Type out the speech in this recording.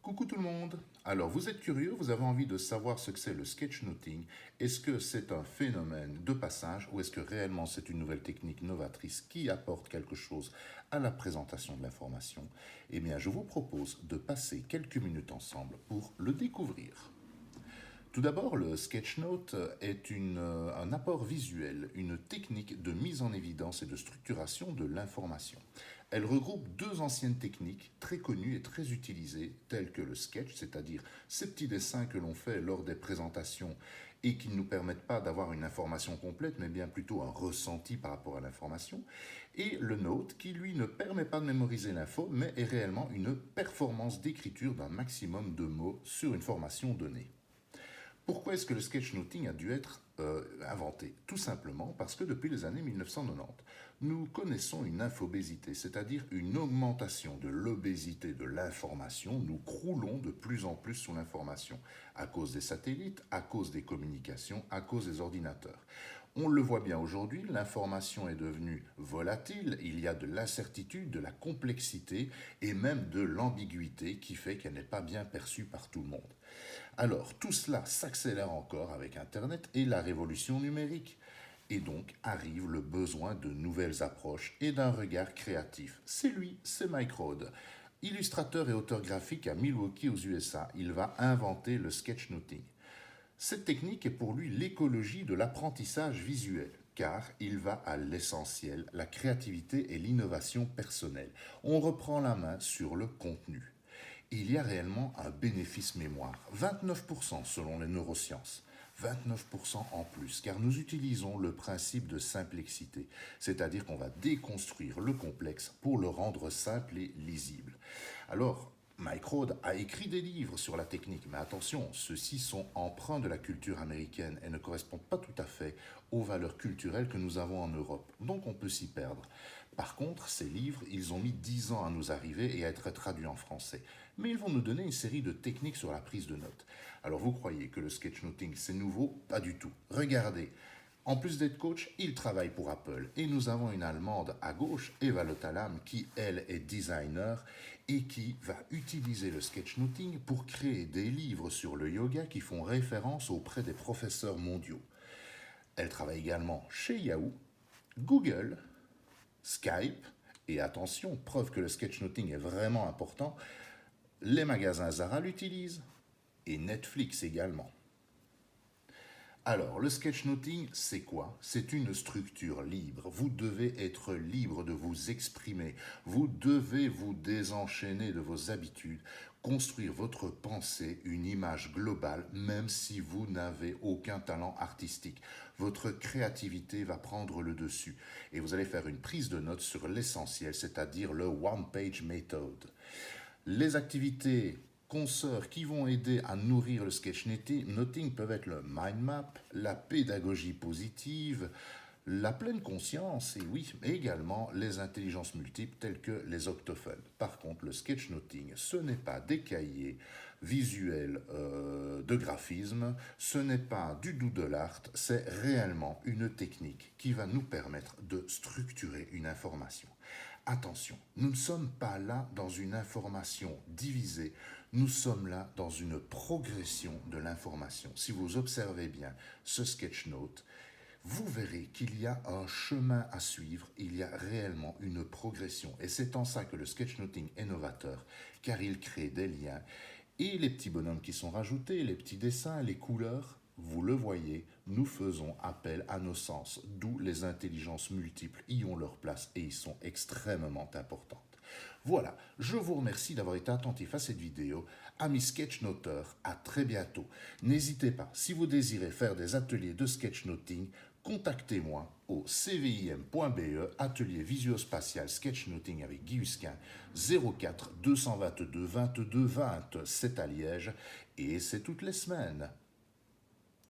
Coucou tout le monde. Alors vous êtes curieux, vous avez envie de savoir ce que c'est le sketchnoting. Est-ce que c'est un phénomène de passage ou est-ce que réellement c'est une nouvelle technique novatrice qui apporte quelque chose à la présentation de l'information? Eh bien je vous propose de passer quelques minutes ensemble pour le découvrir. Tout d'abord, le sketchnote est un apport visuel, une technique de mise en évidence et de structuration de l'information. Elle regroupe deux anciennes techniques très connues et très utilisées, telles que le sketch, c'est-à-dire ces petits dessins que l'on fait lors des présentations et qui ne nous permettent pas d'avoir une information complète, mais bien plutôt un ressenti par rapport à l'information, et le note, qui lui ne permet pas de mémoriser l'info, mais est réellement une performance d'écriture d'un maximum de mots sur une formation donnée. Pourquoi est-ce que le sketchnoting a dû être inventé? Tout simplement parce que depuis les années 1990, nous connaissons une infobésité, c'est-à-dire une augmentation de l'obésité de l'information. Nous croulons de plus en plus sous l'information, à cause des satellites, à cause des communications, à cause des ordinateurs. On le voit bien aujourd'hui, l'information est devenue volatile, il y a de l'incertitude, de la complexité et même de l'ambiguïté qui fait qu'elle n'est pas bien perçue par tout le monde. Alors, tout cela s'accélère encore avec Internet et la révolution numérique. Et donc arrive le besoin de nouvelles approches et d'un regard créatif. C'est lui, c'est Mike Rohde. Illustrateur et auteur graphique à Milwaukee aux USA, il va inventer le sketchnoting. Cette technique est pour lui l'écologie de l'apprentissage visuel, car il va à l'essentiel, la créativité et l'innovation personnelle. On reprend la main sur le contenu. Il y a réellement un bénéfice mémoire, 29% selon les neurosciences. 29% en plus, car nous utilisons le principe de simplexité, c'est-à-dire qu'on va déconstruire le complexe pour le rendre simple et lisible. Alors, Mike Rohde a écrit des livres sur la technique, mais attention, ceux-ci sont empreints de la culture américaine et ne correspondent pas tout à fait aux valeurs culturelles que nous avons en Europe, donc on peut s'y perdre. Par contre, ces livres, ils ont mis 10 ans à nous arriver et à être traduits en français. Mais ils vont nous donner une série de techniques sur la prise de notes. Alors vous croyez que le sketchnoting c'est nouveau? Pas du tout. Regardez, en plus d'être coach, il travaille pour Apple. Et nous avons une Allemande à gauche, Eva Lotalam, qui elle est designer et qui va utiliser le sketchnoting pour créer des livres sur le yoga qui font référence auprès des professeurs mondiaux. Elle travaille également chez Yahoo, Google, Skype, et attention, preuve que le sketchnoting est vraiment important, les magasins Zara l'utilisent et Netflix également. Alors, le sketchnoting, c'est quoi? C'est une structure libre. Vous devez être libre de vous exprimer. Vous devez vous désenchaîner de vos habitudes, construire votre pensée, une image globale, même si vous n'avez aucun talent artistique. Votre créativité va prendre le dessus et vous allez faire une prise de notes sur l'essentiel, c'est-à-dire le one-page method. Les activités consoeurs qui vont aider à nourrir le sketchnoting peuvent être le mind map, la pédagogie positive, la pleine conscience et oui, mais également les intelligences multiples telles que les octophones. Par contre, le sketchnoting, ce n'est pas des cahiers visuels de graphisme, ce n'est pas du doodle art, c'est réellement une technique qui va nous permettre de structurer une information. Attention, nous ne sommes pas là dans une information divisée, nous sommes là dans une progression de l'information. Si vous observez bien ce sketchnote, vous verrez qu'il y a un chemin à suivre, il y a réellement une progression. Et c'est en ça que le sketchnoting est novateur, car il crée des liens. Et les petits bonhommes qui sont rajoutés, les petits dessins, les couleurs, vous le voyez, nous faisons appel à nos sens, d'où les intelligences multiples y ont leur place et y sont extrêmement importantes. Voilà, je vous remercie d'avoir été attentif à cette vidéo. Amis sketchnoteurs, à très bientôt. N'hésitez pas, si vous désirez faire des ateliers de sketchnoting, contactez-moi au cvim.be, atelier visuospatial sketchnoting avec Guy Husquin, 04 222 22 20, c'est à Liège et c'est toutes les semaines.